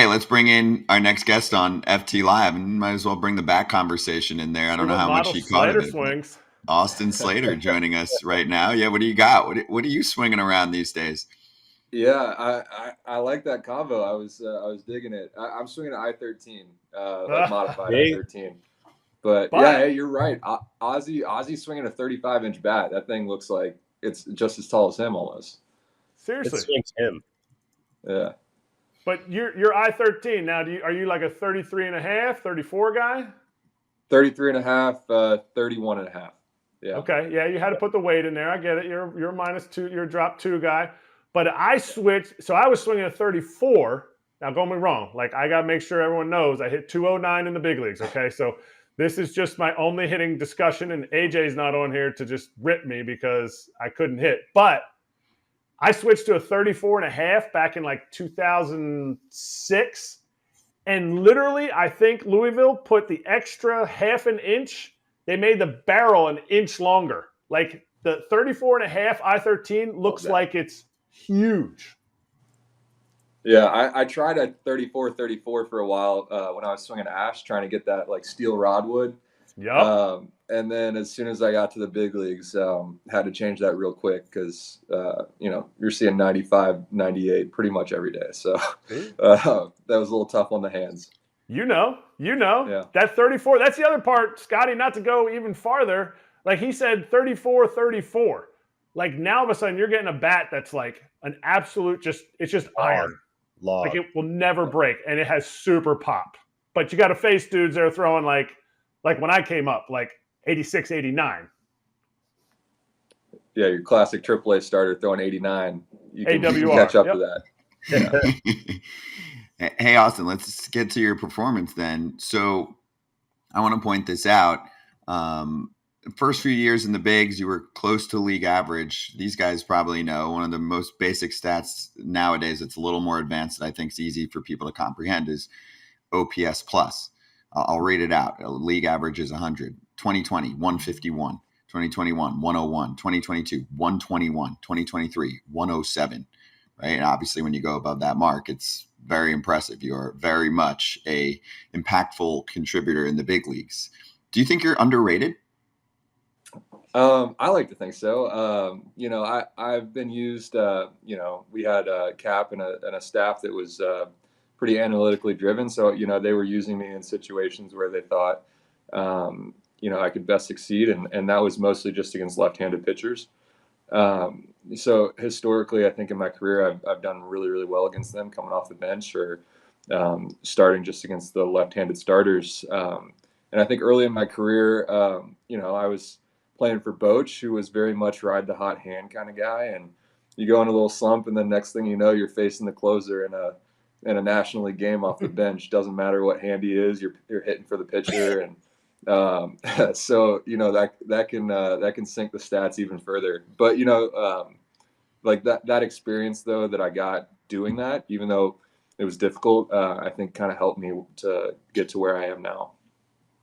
let's bring in our next guest on FT Live, and might as well bring the back conversation in there. I See don't know what how much model he caught of Slater it, but swings. Austin Slater joining us right now. Yeah, what do you got? What are you swinging around these days? Yeah, I like that combo. I was digging it. I'm swinging an I-13, like modified I-13. But yeah, hey, you're right. Ozzy's swinging a 35-inch bat. That thing looks like it's just as tall as him almost. Seriously, it swings him. Yeah. But you're I-13 now. Are you like a 33 and a half, 34 guy? 33 and a half, 31 and a half. Yeah. Okay. Yeah, you had to put the weight in there. I get it. You're a -2. You're a drop 2 guy. But I switched. So I was swinging a 34. Now, don't get me wrong. Like, I got to make sure everyone knows I hit 209 in the big leagues. Okay. So this is just my only hitting discussion. And AJ's not on here to just rip me because I couldn't hit. But I switched to a 34 and a half back in like 2006. And literally, I think Louisville put the extra half an inch. They made the barrel an inch longer. Like the 34 and a half I-13 looks like it's huge. Yeah, I tried a 34 for a while when I was swinging ash, trying to get that like steel rod wood. Yep. And then as soon as I got to the big leagues, had to change that real quick because, you're seeing 95, 98 pretty much every day. So that was a little tough on the hands. You know, Yeah. that 34, that's the other part, Scotty, not to go even farther. Like he said, 34. Like now all of a sudden you're getting a bat that's like an absolute it's just iron. Log. Like it will never break and it has super pop. But you got to face dudes that are throwing like when I came up, like 86, 89. Yeah, your classic AAA starter throwing 89. You can AWR. catch up to that. Yeah. Hey, Austin, let's get to your performance then. So I want to point this out. The first few years in the bigs, you were close to league average. These guys probably know one of the most basic stats nowadays. It's a little more advanced that I think is easy for people to comprehend is OPS plus. I'll read it out. League average is 100. 2020, 151. 2021, 101. 2022, 121. 2023, 107. Right? And obviously, when you go above that mark, it's very impressive. You're very much a impactful contributor in the big leagues. Do you think you're underrated? I like to think so. I've been used. We had a cap and a staff that was pretty analytically driven. So they were using me in situations where they thought I could best succeed, and that was mostly just against left-handed pitchers. So historically, I think in my career, I've done really, really well against them coming off the bench or starting just against the left-handed starters. And I think early in my career, I was playing for Boch, who was very much ride the hot hand kind of guy. And you go in a little slump, and then next thing you know, you're facing the closer in a National League game off the bench. Doesn't matter what hand he is, you're hitting for the pitcher. And so that can sink the stats even further. But like that experience though that I got doing that, even though it was difficult, I think kind of helped me to get to where I am now.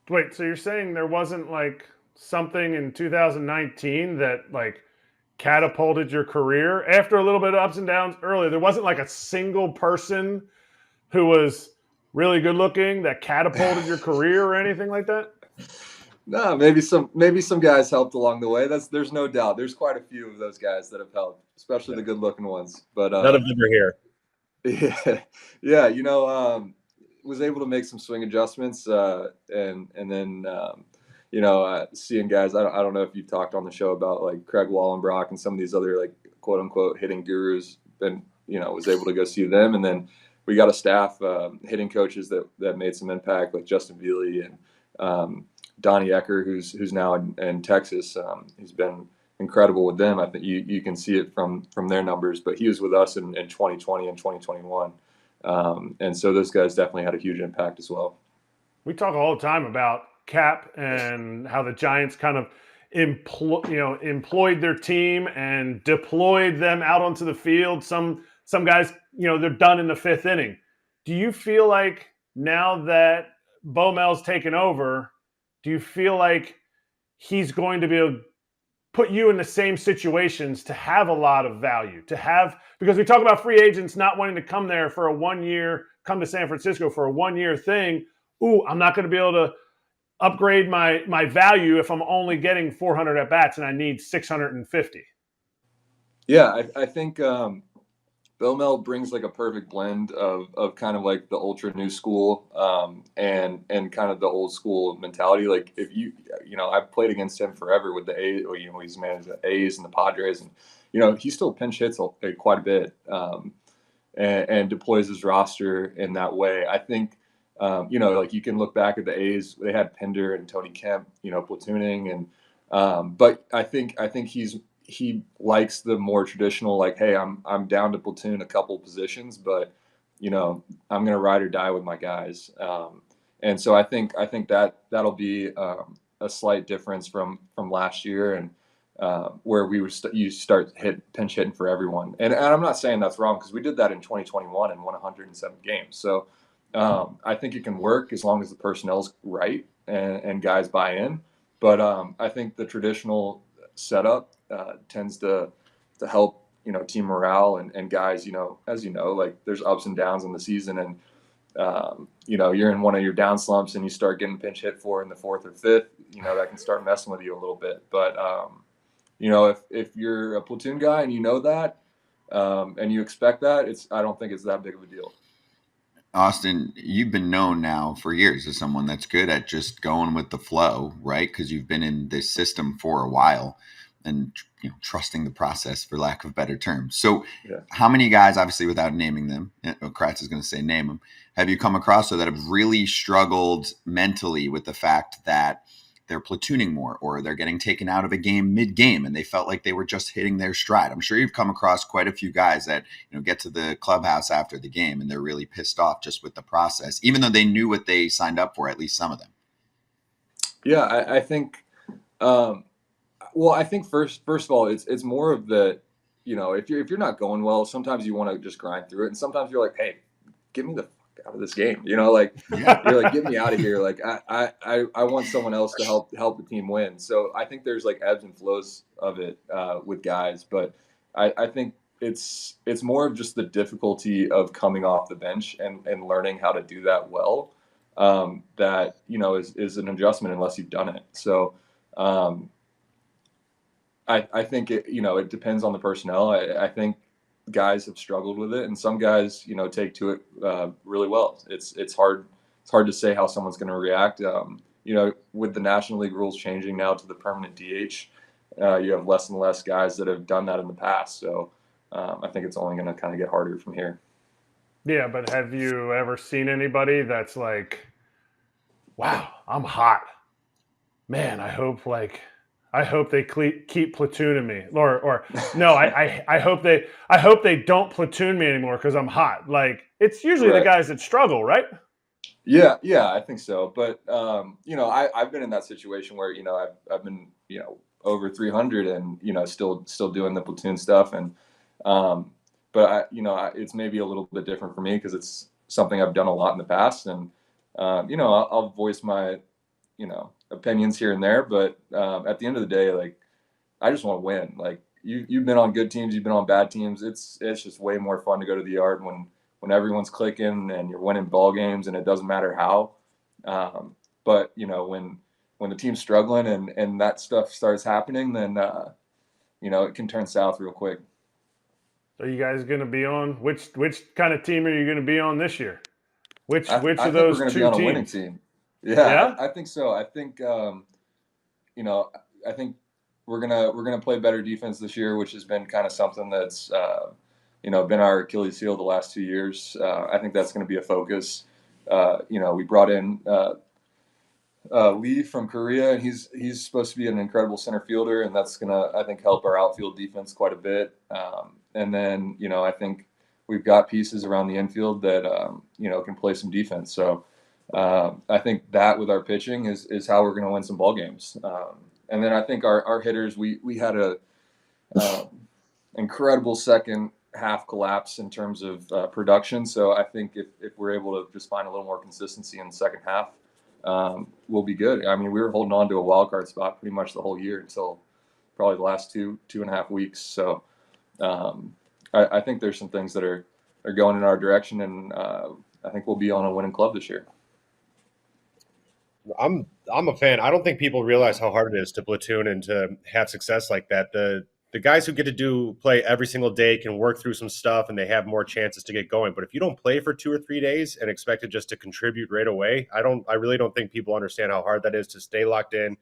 Wait, so you're saying there wasn't like something in 2019 that like catapulted your career after a little bit of ups and downs earlier? There wasn't like a single person who was really good looking that catapulted your career or anything like that? No, maybe some guys helped along the way. There's no doubt. There's quite a few of those guys that have helped, especially the good looking ones. But none of them are here. Yeah. Was able to make some swing adjustments, and then seeing guys. I don't know if you talked on the show about like Craig Wallenbrock and some of these other like quote unquote hitting gurus. And was able to go see them, and then we got a staff hitting coaches that made some impact, like Justin Veely and Donnie Ecker, who's now in Texas. He's been incredible with them. I think you can see it from their numbers, but he was with us in 2020 and 2021. And so those guys definitely had a huge impact as well. We talk all the time about cap and how the Giants kind of employed their team and deployed them out onto the field. Some guys, they're done in the fifth inning. Do you feel like now that Bo Mel's taken over, do you feel like he's going to be able to put you in the same situations to have a lot of value, because we talk about free agents not wanting to come there for a 1 year, come to San Francisco for a 1-year thing. Ooh, I'm not going to be able to upgrade my value if I'm only getting 400 at bats and I need 650. Yeah, I think Bill Mel brings like a perfect blend of kind of like the ultra new school and kind of the old school mentality. Like if I've played against him forever with the A's. He's managed the A's and the Padres, and he still pinch hits quite a bit and deploys his roster in that way. I think like you can look back at the A's. They had Pinder and Tony Kemp, platooning, and but I think he likes the more traditional, like, hey, I'm down to platoon a couple positions, but I'm going to ride or die with my guys. And so I think that'll be a slight difference from last year, and where you start pinch hitting for everyone. And I'm not saying that's wrong, because we did that in 2021 and won 107 games. So I think it can work as long as the personnel's right and guys buy in. But I think the traditional setup tends to help team morale and guys, as like there's ups and downs in the season, and you're in one of your down slumps and you start getting pinch hit for in the fourth or fifth, that can start messing with you a little bit. But if you're a platoon guy and that and you expect that, I don't think it's that big of a deal. Austin, you've been known now for years as someone that's good at just going with the flow, right? Because you've been in this system for a while, and trusting the process, for lack of better terms. So How many guys, obviously without naming them, Kratz is going to say name them, have you come across that have really struggled mentally with the fact that they're platooning more, or they're getting taken out of a game mid-game and they felt like they were just hitting their stride? I'm sure you've come across quite a few guys that get to the clubhouse after the game and they're really pissed off just with the process, even though they knew what they signed up for, at least some of them. Yeah, I think well, I think first of all, it's more of the, if you're not going well, sometimes you want to just grind through it, and sometimes you're like, hey, get me the fuck out of this game, you're like, get me out of here, like I want someone else to help the team win. So I think there's like ebbs and flows of it with guys, but I think it's more of just the difficulty of coming off the bench and learning how to do that well. That is an adjustment unless you've done it. So I think it depends on the personnel. I think guys have struggled with it, and some guys take to it really well. It's hard to say how someone's going to react. With the National League rules changing now to the permanent DH, you have less and less guys that have done that in the past. So I think it's only going to kind of get harder from here. Yeah, but have you ever seen anybody that's like, wow, I'm hot, man, I hope they keep platooning me, or no, I hope they don't platoon me anymore because I'm hot. Like, it's usually the guys that struggle, right? Yeah, I think so. But I've been in that situation where I've been over 300 and still doing the platoon stuff, and but it's maybe a little bit different for me because it's something I've done a lot in the past, and I'll voice my opinions here and there, but at the end of the day, like, I just want to win. Like, you've been on good teams, you've been on bad teams. It's just way more fun to go to the yard when everyone's clicking and you're winning ball games, and it doesn't matter how. But when the team's struggling and that stuff starts happening, then it can turn south real quick. Are you guys going to be on which kind of team are you going to be on this year? Which I of think those we're going to two be on teams? a winning team. Yeah? I think so. I think I think we're gonna play better defense this year, which has been kind of something that's been our Achilles heel the last 2 years. I think that's going to be a focus. We brought in Lee from Korea, and he's supposed to be an incredible center fielder, and that's gonna, I think, help our outfield defense quite a bit. And then I think we've got pieces around the infield that can play some defense. So I think that with our pitching is how we're going to win some ball games. And then I think our hitters, we had a incredible second half collapse in terms of production. So I think if we're able to just find a little more consistency in the second half, we'll be good. I mean, we were holding on to a wild card spot pretty much the whole year until probably the last two and a half weeks. So I think there's some things that are going in our direction, and I think we'll be on a winning club this year. I'm a fan. I don't think people realize how hard it is to platoon and to have success like that. The guys who get to play every single day can work through some stuff and they have more chances to get going. But if you don't play for 2 or 3 days and expect it just to contribute right away, I really don't think people understand how hard that is to stay locked in,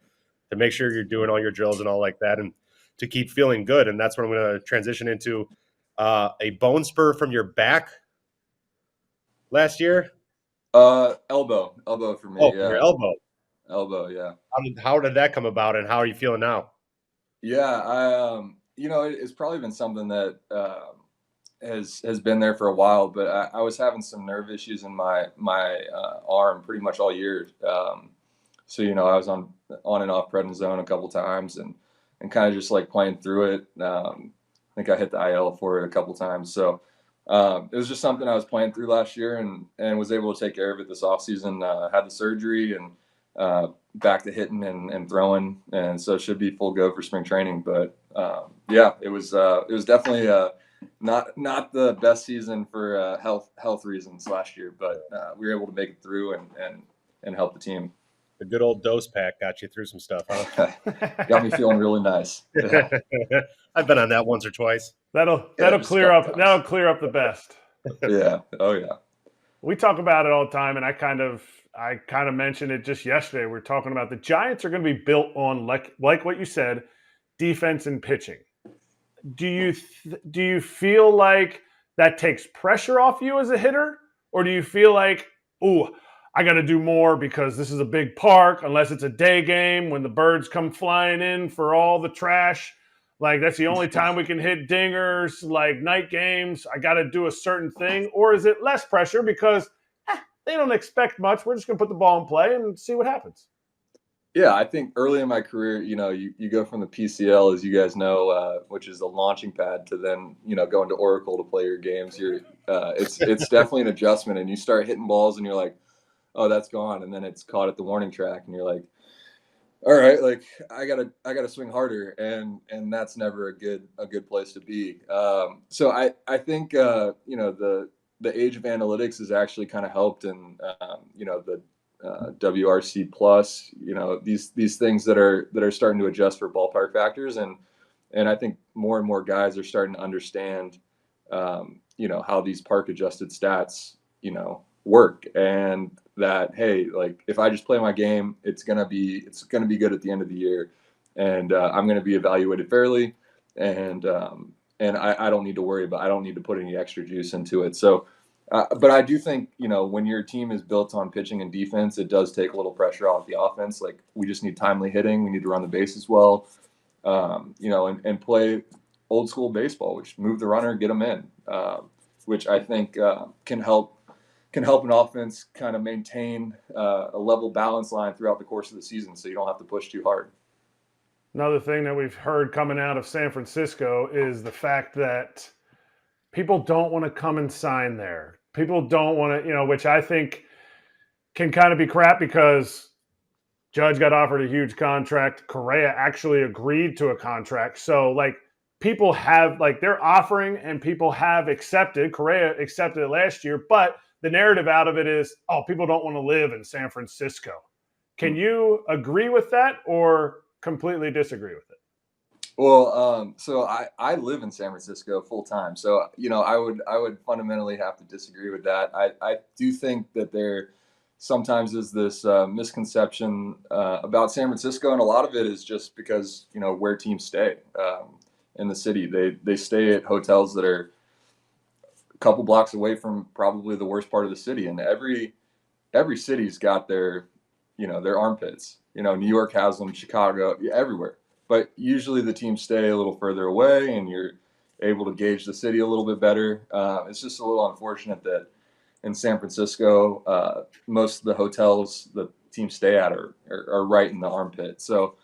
to make sure you're doing all your drills and all like that, and to keep feeling good. And that's what I'm going to transition into. A bone spur from your back last year. Elbow for me. Oh, Yeah. your elbow. Yeah. How did that come about, and how are you feeling now? Yeah, it's probably been something that has been there for a while, but I was having some nerve issues in my arm pretty much all year. So I was on and off prednisone a couple times, and kind of just like playing through it. I think I hit the IL for it a couple times. So it was just something I was playing through last year, and was able to take care of it this offseason. Had the surgery and back to hitting and throwing, and so it should be full go for spring training. But yeah, it was definitely not the best season for health reasons last year, but we were able to make it through and help the team. The good old dose pack got you through some stuff, huh? Got me feeling really nice. Yeah. I've been on that once or twice. That'll clear up. That'll clear up the best. Yeah. Oh yeah. We talk about it all the time, and I kind of mentioned it just yesterday. We're talking about the Giants are going to be built on like what you said, defense and pitching. Do you feel like that takes pressure off you as a hitter, or do you feel like, ooh, I got to do more because this is a big park, unless it's a day game when the birds come flying in for all the trash? Like, that's the only time we can hit dingers, like night games. I got to do a certain thing. Or is it less pressure because they don't expect much? We're just going to put the ball in play and see what happens. Yeah, I think early in my career, you go from the PCL, as you guys know, which is the launching pad, to then, going to Oracle to play your games. It's definitely an adjustment, and you start hitting balls and you're like, oh, that's gone. And then it's caught at the warning track and you're like, all right, like I gotta swing harder. And that's never a good place to be. So I think, the age of analytics has actually kind of helped, and, the WRC plus, these things that are starting to adjust for ballpark factors. And I think more and more guys are starting to understand, how these park adjusted stats, work, and that, hey, like if I just play my game, it's gonna be good at the end of the year, and I'm gonna be evaluated fairly, and I don't need to worry about, I don't need to put any extra juice into it. So, but I do think, when your team is built on pitching and defense, it does take a little pressure off the offense. Like, we just need timely hitting, we need to run the bases well, and play old school baseball, which move the runner, get them in, which I think can help an offense kind of maintain a level balance line throughout the course of the season, so you don't have to push too hard. Another thing that we've heard coming out of San Francisco is the fact that people don't want to come and sign there. People don't want to, which I think can kind of be crap, because Judge got offered a huge contract. Correa actually agreed to a contract. So, like, people have, like, they're offering and people have accepted. Correa accepted it last year, but the narrative out of it is, oh, people don't want to live in San Francisco. Can you agree with that or completely disagree with it? Well, so I live in San Francisco full time. So, I would fundamentally have to disagree with that. I do think that there sometimes is this misconception about San Francisco, and a lot of it is just because, where teams stay in the city. They stay at hotels that are a couple blocks away from probably the worst part of the city, and every city's got their armpits. New York has them, Chicago, everywhere. But usually the teams stay a little further away, and you're able to gauge the city a little bit better. It's just a little unfortunate that in San Francisco, most of the hotels the teams stay at are right in the armpit, so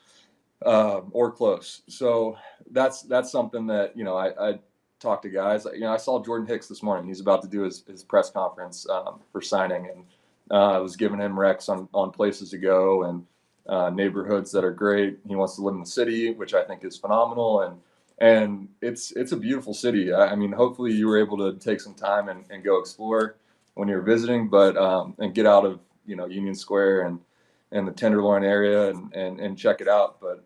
or close. So that's something that I talk to guys. I saw Jordan Hicks this morning. He's about to do his press conference for signing, and I was giving him recs on places to go and neighborhoods that are great. He wants to live in the city, which I think is phenomenal, and it's a beautiful city. I mean, hopefully you were able to take some time and go explore you're visiting, but and get out of Union Square and the Tenderloin area and check it out. But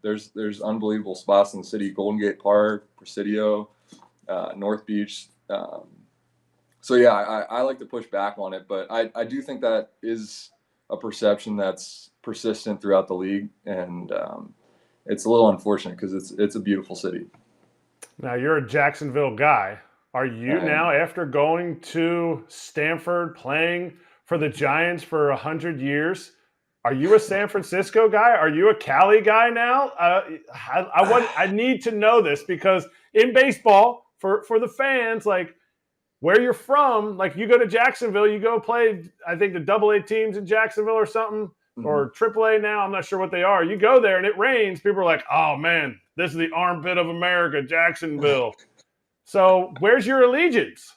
there's unbelievable spots in the city: Golden Gate Park, Presidio, North Beach. So yeah, I like to push back on it, but I do think that is a perception that's persistent throughout the league, and it's a little unfortunate because it's a beautiful city. Now you're a Jacksonville guy. Are you now, after going to Stanford, playing for the Giants for 100 years, are you a San Francisco guy? Are you a Cali guy now? I need to know this because in baseball, for the fans, like where you're from, like you go to Jacksonville, you go play, I think the AA teams in Jacksonville or something, or AAA now, I'm not sure what they are. You go there and it rains. People are like, oh man, this is the armpit of America, Jacksonville. So where's your allegiance?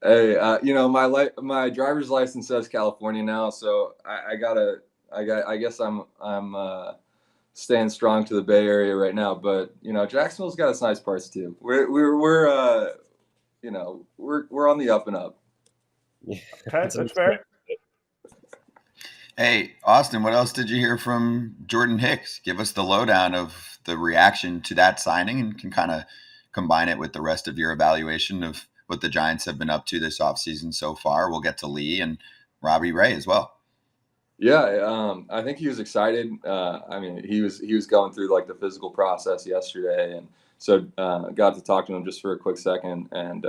Hey, my driver's license says California now, so I guess I'm staying strong to the Bay Area right now. But Jacksonville's got its nice parts too. We're on the up and up. Okay, that's fair. Hey, Austin, what else did you hear from Jordan Hicks? Give us the lowdown of the reaction to that signing and can kind of combine it with the rest of your evaluation of what the Giants have been up to this offseason so far. We'll get to Lee and Robbie Ray as well. Yeah, I think he was excited. He was going through like the physical process yesterday, and so got to talk to him just for a quick second. And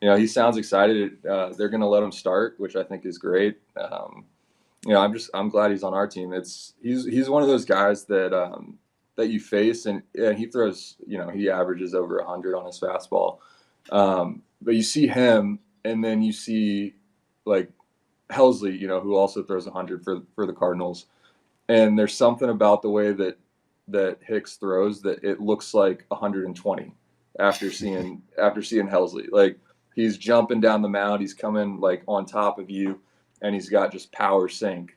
he sounds excited. They're going to let him start, which I think is great. I'm glad he's on our team. He's one of those guys that you face, and he throws. He averages over 100 on his fastball. But you see him, and then you see like Helsley, who also throws 100 for the Cardinals. And there's something about the way that Hicks throws that it looks like 120 after seeing Helsley. Like he's jumping down the mound, he's coming like on top of you, and he's got just power sink.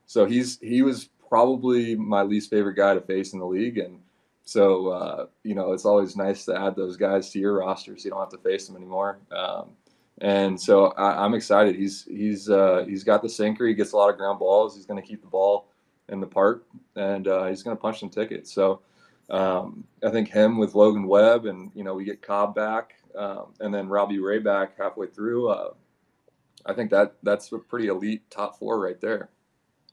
So he was probably my least favorite guy to face in the league, and so it's always nice to add those guys to your roster so you don't have to face them anymore. And so I'm excited. He's got the sinker. He gets a lot of ground balls. He's going to keep the ball in the park, and he's going to punch some tickets. So I think him with Logan Webb, and we get Cobb back, and then Robbie Ray back halfway through. I think that's a pretty elite top four right there.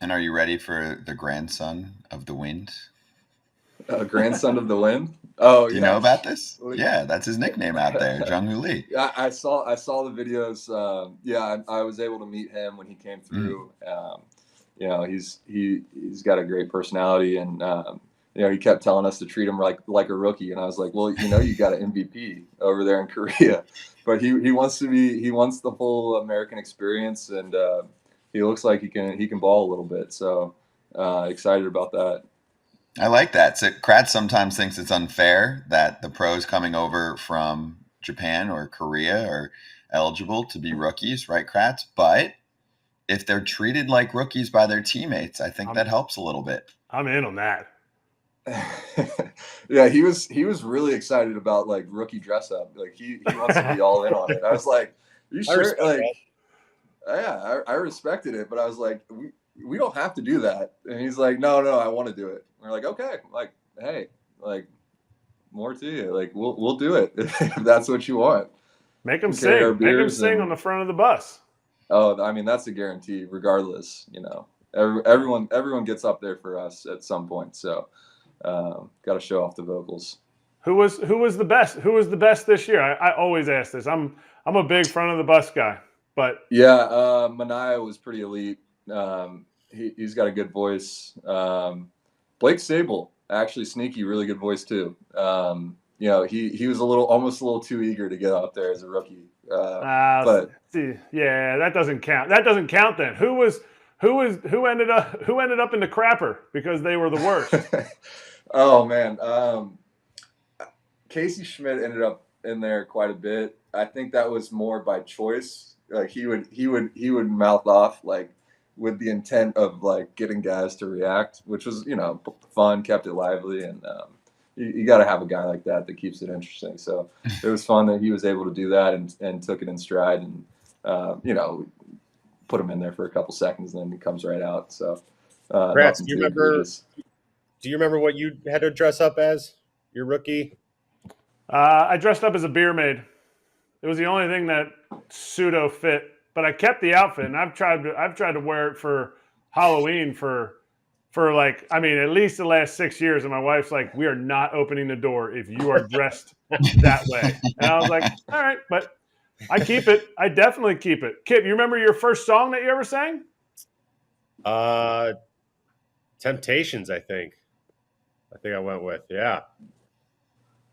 And are you ready for the grandson of the wind? Grandson of the wind? Oh, do you know about this? Yeah, that's his nickname out there, Jung-Hoo Lee. I saw the videos. I was able to meet him when he came through. He's got a great personality, and he kept telling us to treat him like a rookie, and I was like, well, you got an MVP over there in Korea, but he wants the full American experience, and he looks like he can ball a little bit. So excited about that. I like that. So Kratz sometimes thinks it's unfair that the pros coming over from Japan or Korea are eligible to be rookies, right, Kratz? But if they're treated like rookies by their teammates, I think that helps a little bit. I'm in on that. Yeah, he was really excited about like rookie dress up. Like he wants to be all in on it. I was like, are you sure? I respected it, but I was like, we don't have to do that. And he's like, no, I want to do it. We're like, okay, like, hey, like, more to you. Like, we'll do it if that's what you want. Make them sing. Make them sing on the front of the bus. Oh, I mean, that's a guarantee. Regardless, everyone gets up there for us at some point. So, got to show off the vocals. Who was the best? Who was the best this year? I always ask this. I'm a big front of the bus guy, but yeah, Mania was pretty elite. He's got a good voice. Blake Sable, actually sneaky, really good voice too. He was almost a little too eager to get out there as a rookie. But yeah, that doesn't count. That doesn't count then. Who ended up in the crapper because they were the worst? Oh man, Casey Schmidt ended up in there quite a bit. I think that was more by choice. Like he would mouth off like with the intent of like getting guys to react, which was fun, kept it lively, and you got to have a guy like that keeps it interesting. So it was fun that he was able to do that and took it in stride, and Put him in there for a couple seconds and then he comes right out. So Grants, nothing do you too remember? egregious. Do you remember what you had to dress up as your rookie? I dressed up as a beer maid. It was the only thing that pseudo fit, but I kept the outfit, and I've tried to wear it for Halloween for at least the last 6 years. And my wife's like, "We are not opening the door if you are dressed that way." And I was like, "All right," but I keep it. I definitely keep it. Kip, you remember your first song that you ever sang? Temptations, I think I went with. Yeah.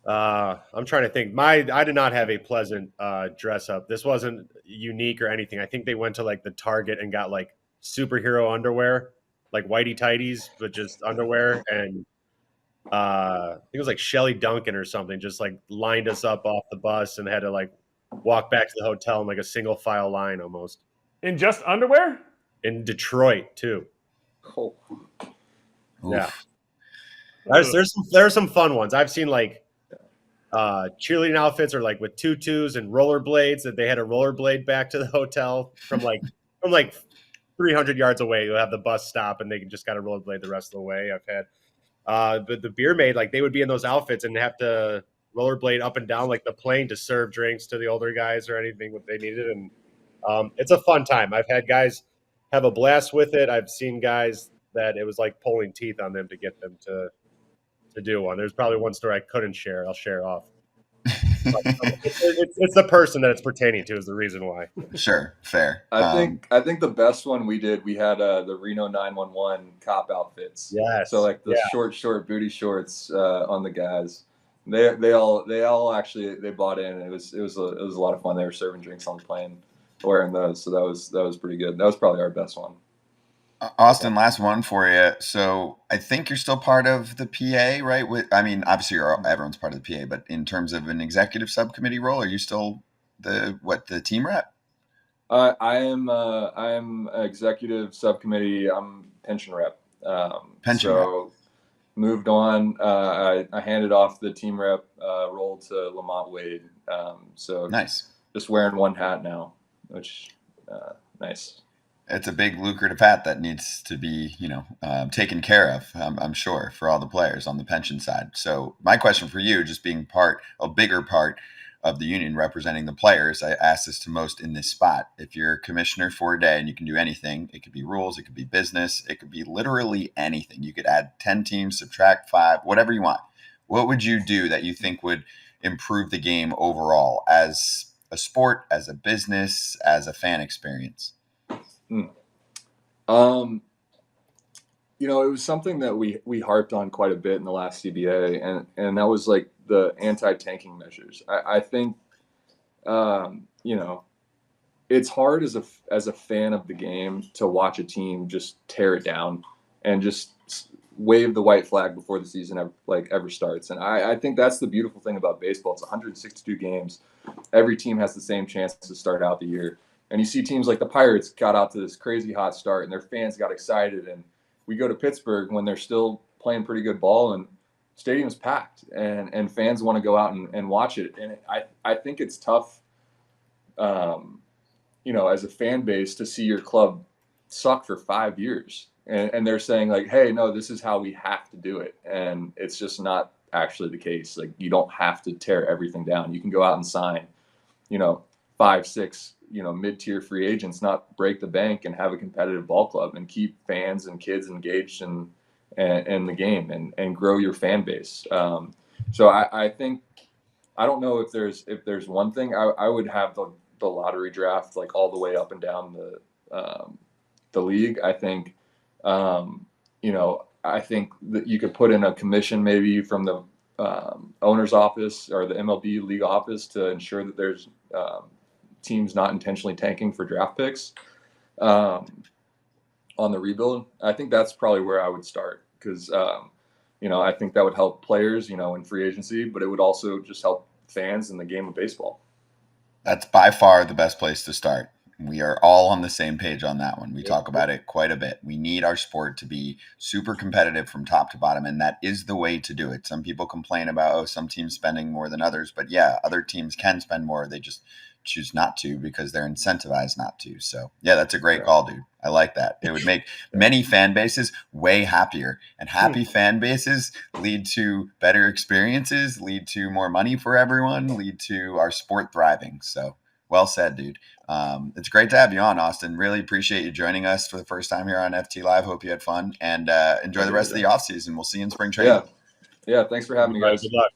I'm trying to think. I did not have a pleasant dress up. This wasn't unique or anything. I think they went to like the Target and got like superhero underwear, like whitey tighties, but just underwear. And I think it was like Shelly Duncan or something, just like lined us up off the bus and had to like walk back to the hotel in like a single file line almost. In just underwear? In Detroit too. Oh. Yeah. There's some fun ones. I've seen like cheerleading outfits are like with tutus and rollerblades that they had a rollerblade back to the hotel from 300 yards away. You'll have the bus stop and they just got to rollerblade the rest of the way. I've had but the beer maid, like they would be in those outfits and have to rollerblade up and down like the plane to serve drinks to the older guys or anything what they needed. And it's a fun time. I've had guys have a blast with it. I've seen guys that it was like pulling teeth on them to get them to do one. There's probably one story I couldn't share. I'll share off. It's the person that it's pertaining to is the reason why. Sure, fair. I think the best one we did, we had the Reno 911 cop outfits. Yes. So like the short booty shorts on the guys. They all actually they bought in. It was a lot of fun. They were serving drinks on the plane wearing those. So that was pretty good. That was probably our best one. Austin, last one for you. So I think you're still part of the PA, right? Obviously everyone's part of the PA, but in terms of an executive subcommittee role, are you still the team rep? I am executive subcommittee. I'm pension rep. Rep. Moved on. I handed off the team rep role to Lamont Wade. So nice. Just wearing one hat now, which nice. It's a big lucrative hat that needs to be, taken care of, I'm sure, for all the players on the pension side. So my question for you, just being a bigger part of the union representing the players, I ask this to most in this spot. If you're a commissioner for a day and you can do anything, it could be rules, it could be business, it could be literally anything. You could add 10 teams, subtract 5, whatever you want. What would you do that you think would improve the game overall as a sport, as a business, as a fan experience? It was something that we harped on quite a bit in the last CBA, and that was like the anti-tanking measures. I think, it's hard as a fan of the game to watch a team just tear it down and just wave the white flag before the season ever starts. And I think that's the beautiful thing about baseball. It's 162 games. Every team has the same chance to start out the year. And you see teams like the Pirates got out to this crazy hot start and their fans got excited. And we go to Pittsburgh when they're still playing pretty good ball and stadium's packed and fans want to go out and watch it. And I think it's tough, as a fan base to see your club suck for 5 years. And they're saying like, hey, no, this is how we have to do it. And it's just not actually the case. Like you don't have to tear everything down. You can go out and sign, 5, 6, mid-tier free agents, not break the bank and have a competitive ball club and keep fans and kids engaged in the game and grow your fan base. So I think, I don't know if there's one thing. I would have the lottery draft like all the way up and down the league. I think, I think that you could put in a commission maybe from the owner's office or the MLB league office to ensure that there's teams not intentionally tanking for draft picks on the rebuild. I think that's probably where I would start because, I think that would help players, in free agency, but it would also just help fans in the game of baseball. That's by far the best place to start. We are all on the same page on that one. We talk about it quite a bit. We need our sport to be super competitive from top to bottom, and that is the way to do it. Some people complain about, some teams spending more than others, but yeah, other teams can spend more. They just choose not to because they're incentivized not to. So yeah, that's a great call, dude. I like that. It would make many fan bases way happier, and happy fan bases lead to better experiences, lead to more money for everyone, lead to our sport thriving. So well said, dude. It's great to have you on, Austin. Really appreciate you joining us for the first time here on FT Live. Hope you had fun, and enjoy the rest of the off season. We'll see you in spring training. Yeah. Thanks for having me, guys. Good luck.